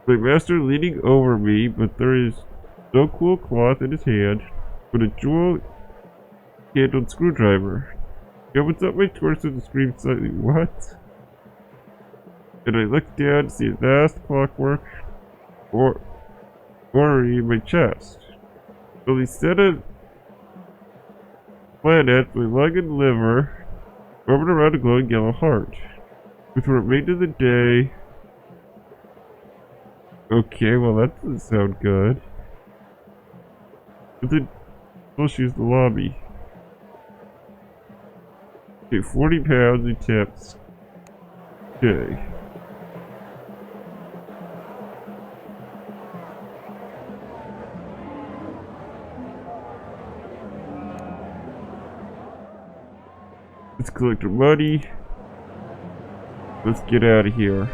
My master leaning over me, but there is no cool cloth in his hand, but a jewel-handled screwdriver. He opens up my torso to scream slightly, "What?" And I look down to see a vast clockwork orrery in my chest. So instead of planets, my lung and liver orbit around a glowing yellow heart. With the remainder of the day... Okay, well that doesn't sound good. But then, we'll choose the lobby. Okay, 40 pounds in tips. Okay. Let's collect our money. Let's get out of here.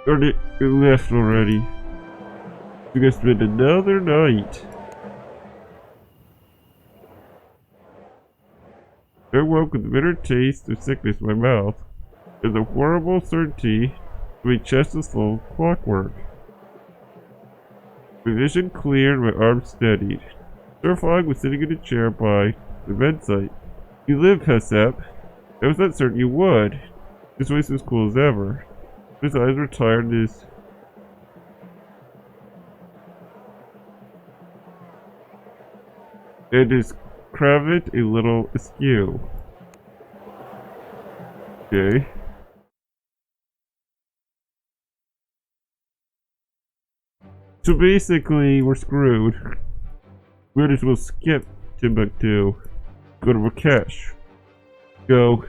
Darn it, it left already. We're gonna spend another night. I woke with the bitter taste of sickness in my mouth, and the horrible certainty that my chest was full of clockwork. My vision cleared, my arms steadied. Sir Fogg was sitting in a chair by the bedside. "You live, Hessep." I was not certain you would. His voice was cool as ever. His eyes were tired and his cravat a little askew. Okay. So basically, we're screwed. We might as well skip Timbuktu. Go to Rakesh. Go.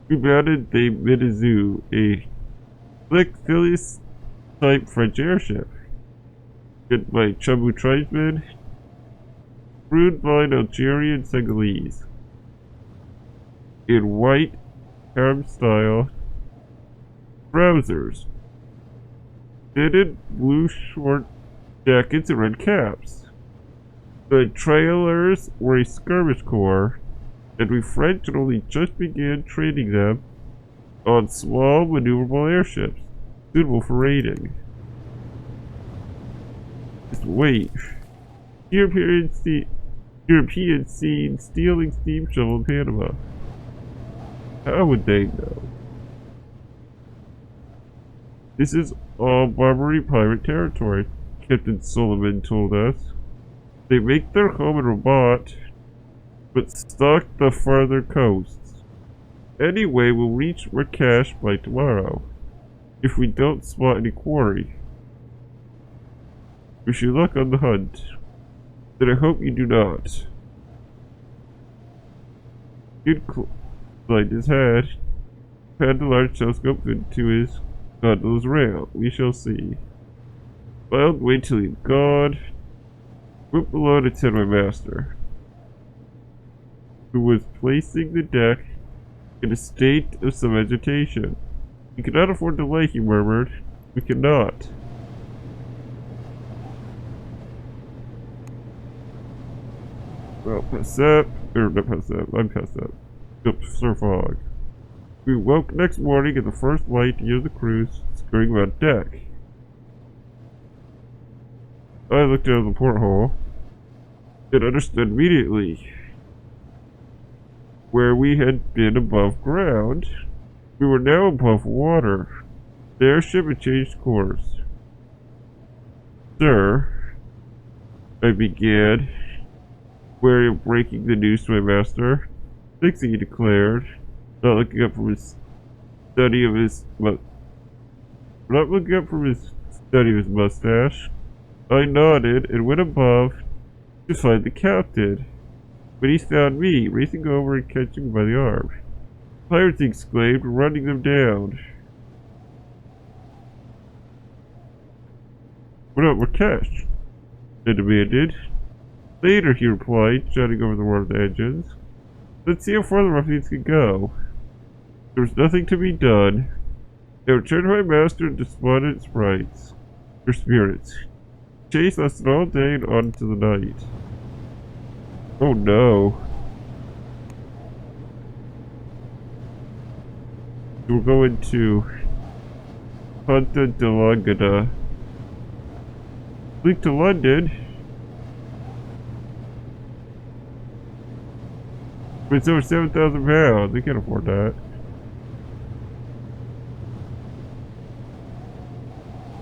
We mounted the Midazoo, a slick Phileas type French airship. Get by Chumbu tribesmen, crewed by an Algerian Senegalese. In white, harem style trousers, fitted blue short jackets and red caps. The trailers were a skirmish corps, and we French had only just began training them on small maneuverable airships, suitable for raiding. Just wait. European seen stealing steam shovel in Panama. How would they know? This is all Barbary pirate territory, Captain Solomon told us. They make their home in Rabat, but stalk the farther coasts. Anyway, we'll reach Rakesh by tomorrow, if we don't spot any quarry. Wish you luck on the hunt. Then I hope you do not. He'd inclined his head, had the large telescope into his gondola's rail. We shall see. I'll wait till you've gone. Went below to tend my master, who was placing the deck in a state of some agitation. "We cannot afford delay," he murmured. "We cannot." Well, Hessep, not Hessep, I'm Hessep. Sir Fogg. We woke next morning at the first light near the crews, scurrying around deck. I looked out of the porthole and understood immediately. Where we had been above ground, we were now above water. The airship had changed course. "Sir," I began, wary of breaking the news to my master. "Thanks," he declared, not looking up from his study of his mustache. I nodded and went above to find the captain. But he found me, racing over and catching me by the arm. "Pirates!" he exclaimed, running them down. "What about Rakesh?" I demanded. "Later," he replied, shouting over the roar of the engines. "Let's see how far the ruffians can go." There was nothing to be done They returned to my master and despondent sprites, or spirits. Chase lasted all day and on into the night. Oh no. We're going to Punta de Laguna. Link to London. But it's over 7,000 pounds. They can't afford that.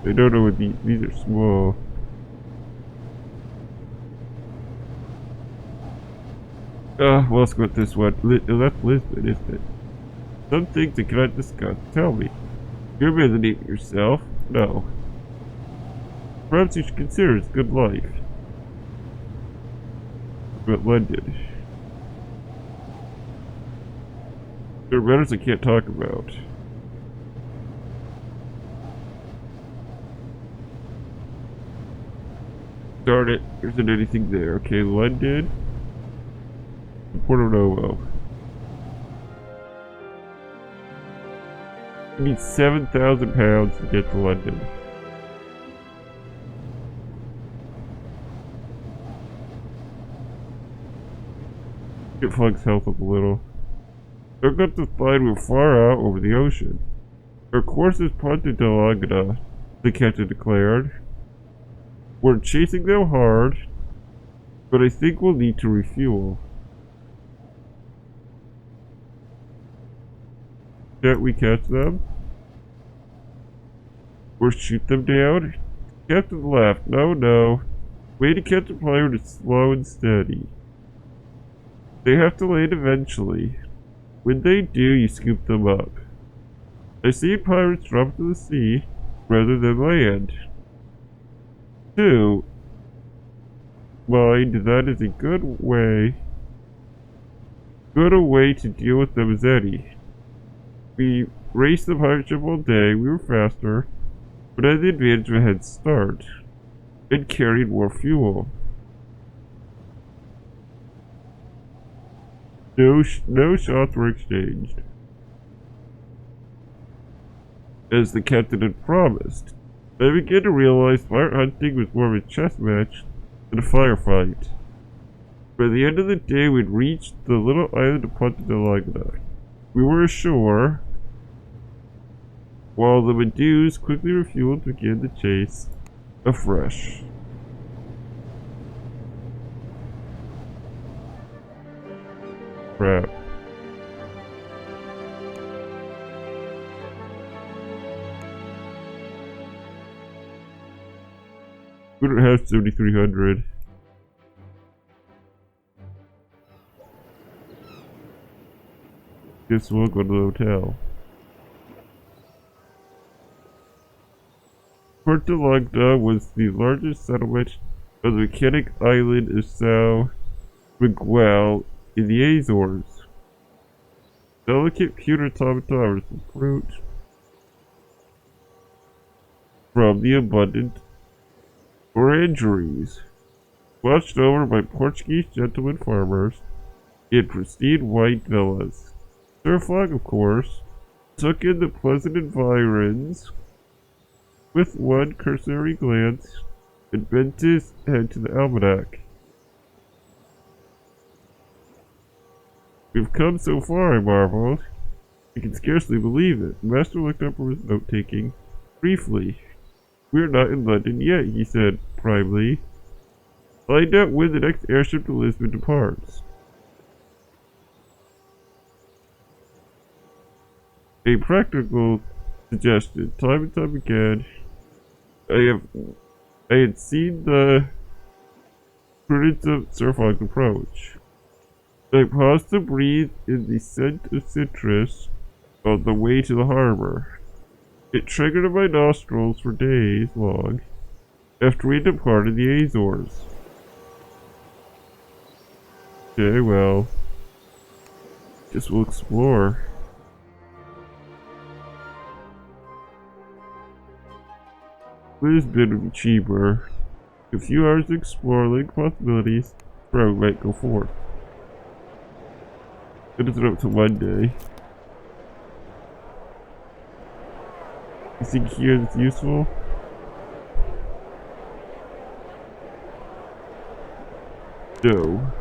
I don't know what these are small. Well, let's go with this one. That's Lisbon, isn't it? Some things I cannot discuss. Tell me. You're visiting yourself? No. Perhaps you should consider it's good life. But London. There are matters I can't talk about. Darn it, there isn't anything there. Okay, London. Porto Novo. You need 7,000 pounds to get to London. Get Fog's health up a little. I've got to find we're far out over the ocean. Our course is Ponte de Laguna, the captain declared. We're chasing them hard, but I think we'll need to refuel. Can't we catch them? Or shoot them down? Captain laughed. No. Way to catch a pirate is slow and steady. They have to land eventually. When they do, you scoop them up. I see pirates drop to the sea rather than land. 2. Mind that is a good way to deal with them as any. We raced the pirate ship all day, we were faster, but had the advantage of a head start, and carried more fuel. No shots were exchanged, as the captain had promised. I began to realize pirate hunting was more of a chess match than a firefight. By the end of the day, we'd reached the little island of Punta de Laguna. We were ashore, while the Medusa quickly refueled to begin the chase afresh. Crap. We don't have 7,300. Guess we'll go to the hotel. Puerto Laguna was the largest settlement of the volcanic island of São Miguel in the Azores. Delicate pewter tomatoes and fruit from the abundant orangeries, watched over by Portuguese gentlemen farmers in pristine white villas. Sir Fogg, of course, took in the pleasant environs with one cursory glance and bent his head to the almanac. We've come so far, I marveled. I can scarcely believe it. The master looked up from his note-taking briefly. We're not in London yet, he said primly. Find out when the next airship to Lisbon departs. A practical suggestion. Time and time again, I had seen the prudence of Sir Fogg's approach. I paused to breathe in the scent of citrus on the way to the harbor. It triggered in my nostrils for days long after we departed the Azores. Okay, well, guess we'll explore. Lisbon would be cheaper. A few hours to explore lake possibilities, where we might go forth. It is up to Monday. You think here is useful? No.